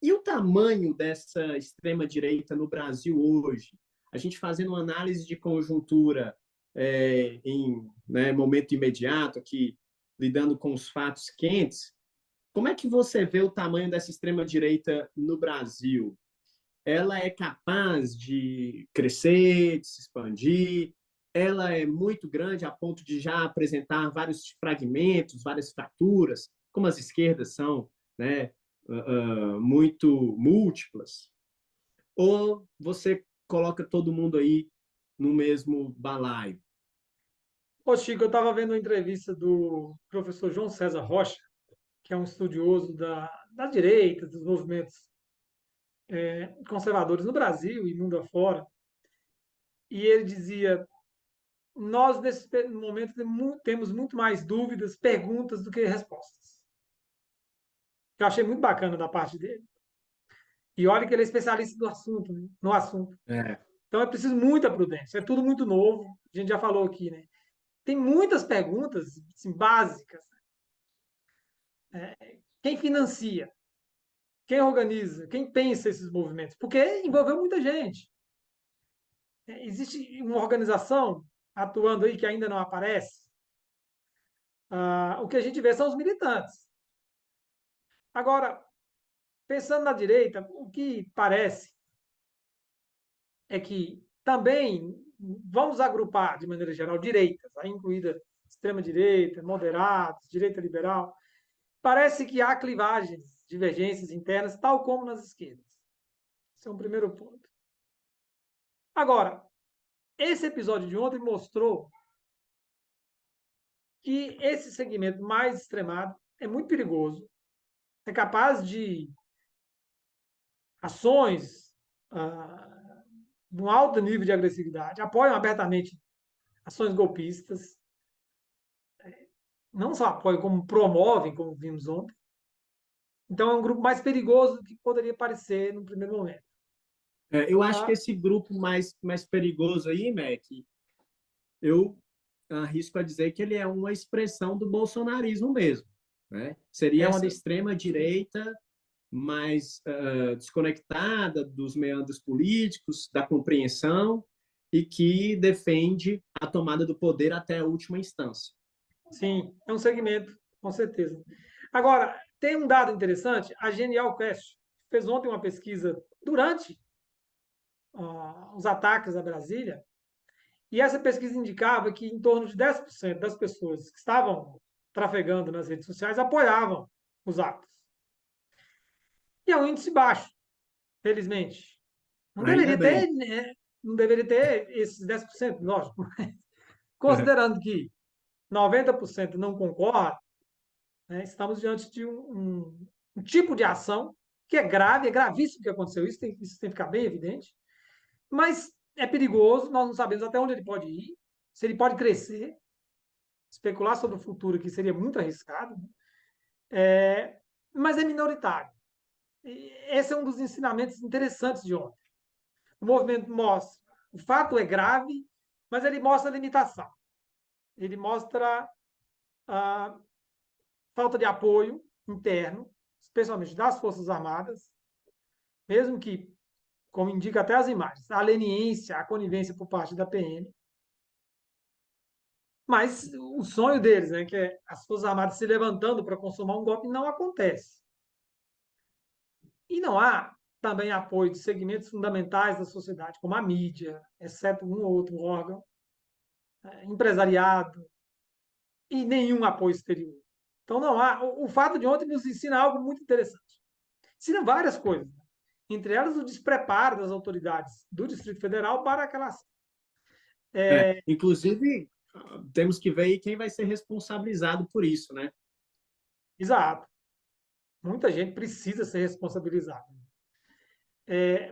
E o tamanho dessa extrema-direita no Brasil hoje? A gente fazendo uma análise de conjuntura em, né, momento imediato, aqui, lidando com os fatos quentes, como é que você vê o tamanho dessa extrema-direita no Brasil? Ela é capaz de crescer, de se expandir? Ela é muito grande a ponto de já apresentar vários fragmentos, várias fraturas, como as esquerdas são, né, muito múltiplas? Ou você coloca todo mundo aí no mesmo balaio? Ô, Chico, eu estava vendo uma entrevista do professor João César Rocha, que é um estudioso da direita, dos movimentos conservadores no Brasil e mundo afora, e ele dizia: nós, nesse momento, temos muito mais dúvidas, perguntas do que respostas. Eu achei muito bacana da parte dele. E olha que ele é especialista do assunto, né? No assunto. É, Então é preciso muita prudência. É tudo muito novo. A gente já falou aqui, né? Tem muitas perguntas assim, básicas. Quem financia? Quem organiza? Quem pensa esses movimentos? Porque envolveu muita gente. Existe uma organização atuando aí que ainda não aparece. O que a gente vê são os militantes. Agora, pensando na direita, o que parece é que também vamos agrupar, de maneira geral, direitas, aí incluída extrema-direita, moderados, direita liberal. Parece que há clivagens, divergências internas, tal como nas esquerdas. Esse é um primeiro ponto. Agora, esse episódio de ontem mostrou que esse segmento mais extremado é muito perigoso, é capaz de ações de um alto nível de agressividade, apoiam abertamente ações golpistas, não só apoiam, como promovem, como vimos ontem. Então é um grupo mais perigoso do que poderia parecer no primeiro momento. eu acho que Ah, esse grupo mais perigoso aí, Mac, eu arrisco a dizer que ele é uma expressão do bolsonarismo mesmo, né? é Seria uma essa das. extrema-direita mais desconectada dos meandros políticos, da compreensão, e que defende a tomada do poder até a última instância. Sim, é um segmento, com certeza. Agora, tem um dado interessante, a Genial Quest fez ontem uma pesquisa durante os ataques a Brasília, e essa pesquisa indicava que em torno de 10% das pessoas que estavam trafegando nas redes sociais apoiavam os atos. E é um índice baixo, felizmente. Não Ainda deveria ter, bem. né, não deveria ter esses 10%, lógico. Considerando que 90% não concorda, né, estamos diante de um tipo de ação que é grave, é gravíssimo o que aconteceu. Isso tem que ficar bem evidente. Mas é perigoso, nós não sabemos até onde ele pode ir, se ele pode crescer. Especular sobre o futuro aqui seria muito arriscado, né? Mas é minoritário. E esse é um dos ensinamentos interessantes de ontem. O movimento mostra, o fato é grave, mas ele mostra a limitação. Ele mostra a falta de apoio interno, especialmente das Forças Armadas, mesmo que, como indica até as imagens, a leniência, a conivência por parte da PM. Mas o sonho deles, né, que é as Forças Armadas se levantando para consumar um golpe, não acontece. E não há também apoio de segmentos fundamentais da sociedade, como a mídia, exceto um ou outro órgão, empresariado, e nenhum apoio exterior. Então não há. O fato de ontem nos ensina algo muito interessante. Ensina várias coisas, né? Entre elas o despreparo das autoridades do Distrito Federal para aquela ação. Inclusive, temos que ver quem vai ser responsabilizado por isso, né? Exato. Muita gente precisa ser responsabilizada.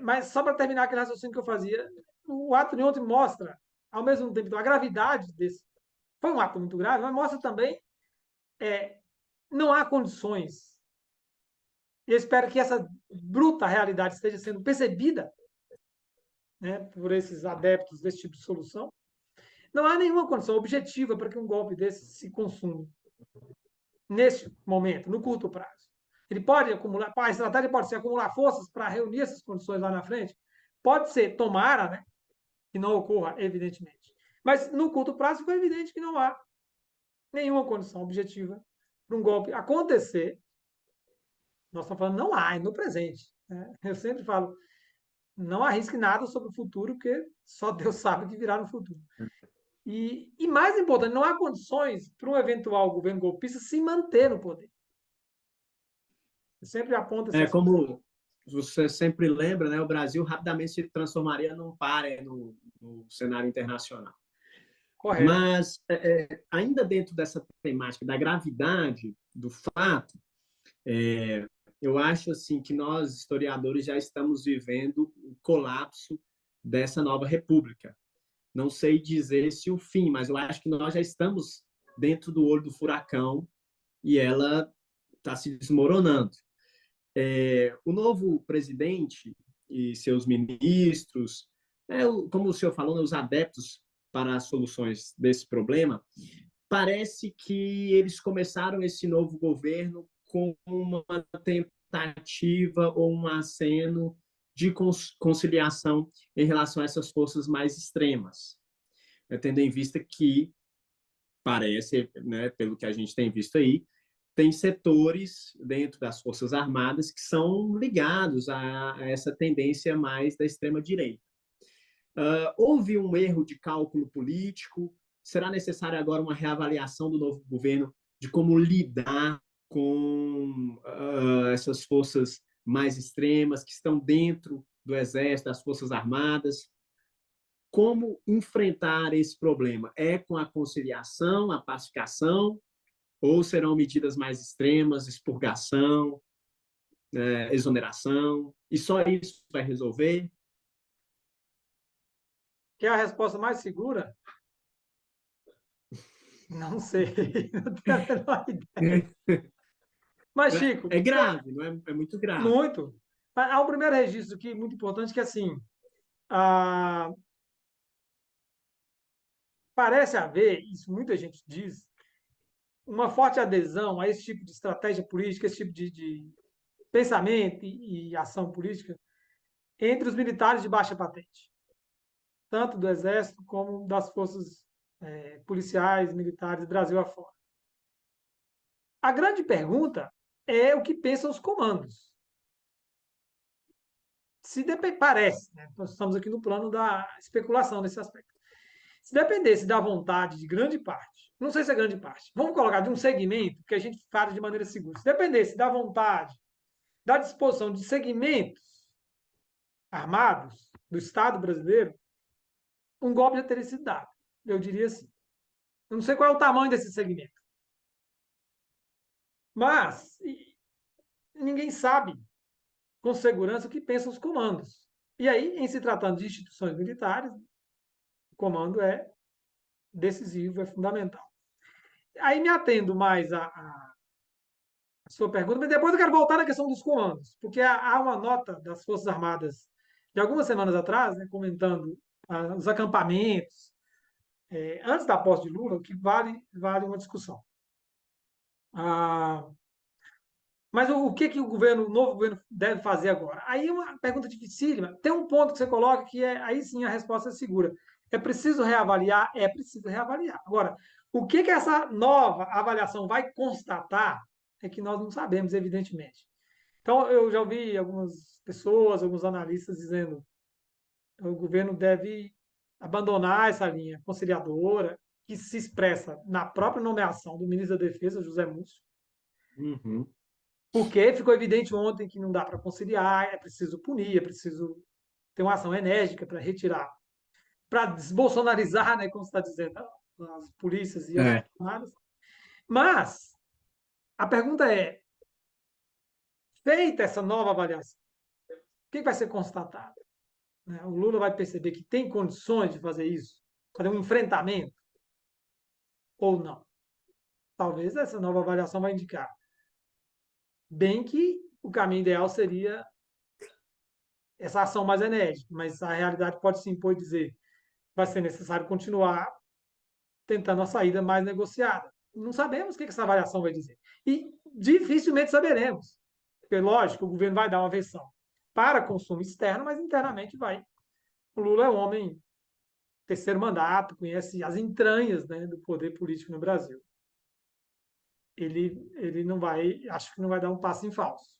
Mas só para terminar aquele raciocínio que eu fazia, o ato de ontem mostra, ao mesmo tempo, a gravidade desse. Foi um ato muito grave, mas mostra também não há condições. Eu espero que essa bruta realidade esteja sendo percebida, né, por esses adeptos desse tipo de solução. Não há nenhuma condição objetiva para que um golpe desse se consuma neste momento, no curto prazo. Ele pode acumular, a estratégia pode ser acumular forças para reunir essas condições lá na frente. Pode ser, tomara, né, que não ocorra, evidentemente. Mas no curto prazo ficou evidente que não há nenhuma condição objetiva para um golpe acontecer. Nós estamos falando não há, é no presente. Né? Eu sempre falo, não arrisque nada sobre o futuro, porque só Deus sabe o que virá no futuro. E mais importante, não há condições para um eventual governo golpista se manter no poder. Eu sempre aponto esse aspecto. Como você sempre lembra, né, o Brasil rapidamente se transformaria num páreo no cenário internacional. Correto. Mas, ainda dentro dessa temática da gravidade do fato, eu acho assim que nós, historiadores, já estamos vivendo o colapso dessa nova república. Não sei dizer se o fim, mas eu acho que nós já estamos dentro do olho do furacão e ela está se desmoronando. O novo presidente e seus ministros, como o senhor falou, né, os adeptos para as soluções desse problema, parece que eles começaram esse novo governo com uma tentativa ou um aceno de conciliação em relação a essas forças mais extremas, tendo em vista que parece, né, pelo que a gente tem visto aí, tem setores dentro das Forças Armadas que são ligados a essa tendência mais da extrema-direita. Houve um erro de cálculo político? Será necessária agora uma reavaliação do novo governo de como lidar com essas forças mais extremas que estão dentro do Exército, das Forças Armadas? Como enfrentar esse problema? É com a conciliação, a pacificação, ou serão medidas mais extremas, expurgação, exoneração, e só isso vai resolver? Quer a resposta mais segura? Não sei, não tenho a menor ideia. Mas, Chico, É grave, não é? É muito grave. muito. Há um primeiro registro aqui muito importante que, assim, ah, parece haver, isso muita gente diz, uma forte adesão a esse tipo de estratégia política, esse tipo de pensamento e ação política entre os militares de baixa patente, tanto do Exército como das forças policiais, militares, Brasil afora. A grande pergunta é o que pensam os comandos. Parece, né? Nós estamos aqui no plano da especulação nesse aspecto. Se dependesse da vontade de grande parte, não sei se é grande parte, vamos colocar de um segmento que a gente fala de maneira segura. Se dependesse da vontade, da disposição de segmentos armados do Estado brasileiro, um golpe já teria sido dado. Eu diria assim. Eu não sei qual é o tamanho desse segmento. Mas ninguém sabe com segurança o que pensam os comandos. E aí, em se tratando de instituições militares, o comando é decisivo, é fundamental. Aí me atendo mais à sua pergunta, mas depois eu quero voltar na questão dos comandos, porque há uma nota das Forças Armadas de algumas semanas atrás, né, comentando os acampamentos, antes da posse de Lula, que vale uma discussão. Mas o que o novo governo deve fazer agora? Aí é uma pergunta dificílima. Tem um ponto que você coloca que aí sim a resposta é segura. É preciso reavaliar? É preciso reavaliar. Agora, o que essa nova avaliação vai constatar é que nós não sabemos, evidentemente. Então, eu já ouvi algumas pessoas, alguns analistas dizendo que o governo deve abandonar essa linha conciliadora, que se expressa na própria nomeação do ministro da Defesa, José Múcio, Uhum. porque ficou evidente ontem que não dá para conciliar, é preciso punir, é preciso ter uma ação enérgica para retirar, para desbolsonarizar, né, como você está dizendo, as polícias e as armadas. Mas a pergunta é, feita essa nova avaliação, o que vai ser constatado? O Lula vai perceber que tem condições de fazer isso, fazer um enfrentamento, ou não? Talvez essa nova avaliação vai indicar. Bem que o caminho ideal seria essa ação mais enérgica, mas a realidade pode se impor e dizer vai ser necessário continuar tentando a saída mais negociada. Não sabemos o que essa avaliação vai dizer. E dificilmente saberemos. Porque, lógico, o governo vai dar uma versão para consumo externo, mas internamente vai. O Lula é um homem terceiro mandato, conhece as entranhas, né, do poder político no Brasil. Ele não vai, acho que não vai dar um passo em falso.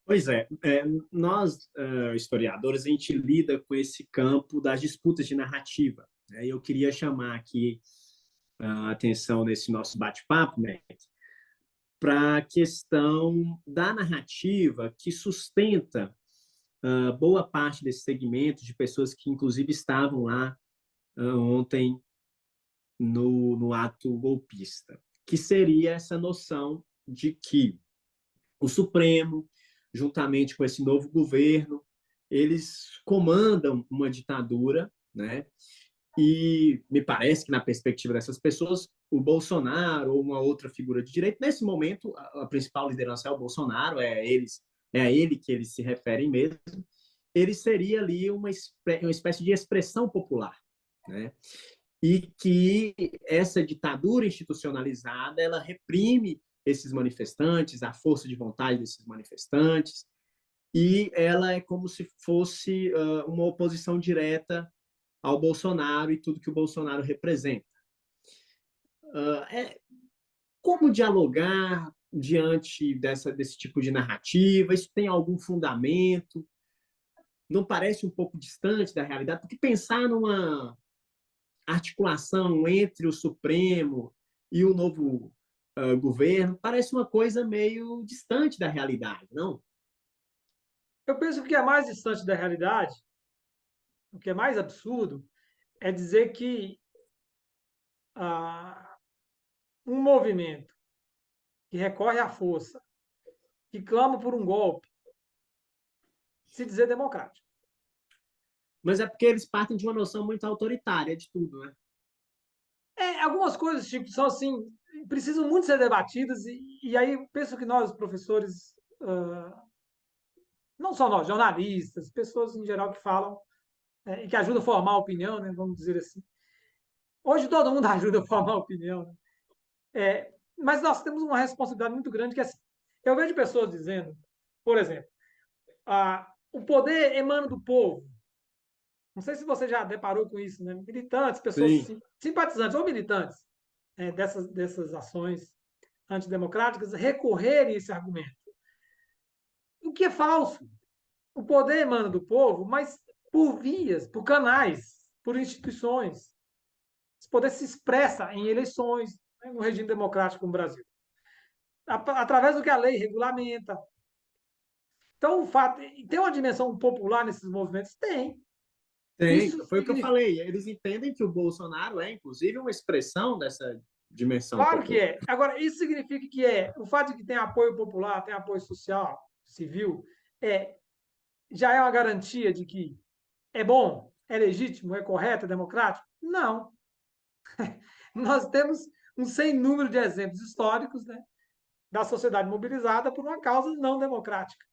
Pois é, nós, historiadores, a gente lida com esse campo das disputas de narrativa, né? Eu queria chamar aqui a atenção nesse nosso bate-papo, né, para a questão da narrativa que sustenta boa parte desse segmento de pessoas que, inclusive, estavam lá ontem no ato golpista, que seria essa noção de que o Supremo, juntamente com esse novo governo, eles comandam uma ditadura, né? E me parece que, na perspectiva dessas pessoas, o Bolsonaro ou uma outra figura de direita, nesse momento, a principal liderança é o Bolsonaro, é a ele que eles se referem mesmo, ele seria ali uma espécie de expressão popular, né? E que essa ditadura institucionalizada, ela reprime esses manifestantes, a força de vontade desses manifestantes, e ela é como se fosse uma oposição direta ao Bolsonaro e tudo que o Bolsonaro representa. Como dialogar diante desse tipo de narrativa? Isso tem algum fundamento? Não parece um pouco distante da realidade? Porque pensar numa articulação entre o Supremo e o novo governo parece uma coisa meio distante da realidade, não? Eu penso que o que é mais distante da realidade, o que é mais absurdo, é dizer que ah, um movimento que recorre à força, que clama por um golpe, se dizer democrático. Mas é porque eles partem de uma noção muito autoritária de tudo, né? Algumas coisas tipo, são assim, precisam muito ser debatidas, e aí penso que nós, professores, não só nós, jornalistas, pessoas em geral que falam e que ajudam a formar a opinião, né, vamos dizer assim. Hoje todo mundo ajuda a formar a opinião, né? Mas nós temos uma responsabilidade muito grande que é assim, eu vejo pessoas dizendo, por exemplo, o poder emana do povo. Não sei se você já deparou com isso, né? Militantes, pessoas Sim. simpatizantes ou militantes dessas ações antidemocráticas recorrerem a esse argumento. O que é falso. O poder emana do povo, mas por vias, por canais, por instituições. Esse poder se expressa em eleições, né, no regime democrático no Brasil. Através do que a lei regulamenta. Então, o fato. Tem uma dimensão popular nesses movimentos? Tem. Tem, Isso foi o que eu significa. falei. Eles entendem que o Bolsonaro é, inclusive, uma expressão dessa dimensão Claro que popular. é. Agora, isso significa que o fato de que tem apoio popular, tem apoio social, civil, já é uma garantia de que é bom, é legítimo, é correto, é democrático? Não. Nós temos um sem número de exemplos históricos, né, da sociedade mobilizada por uma causa não democrática.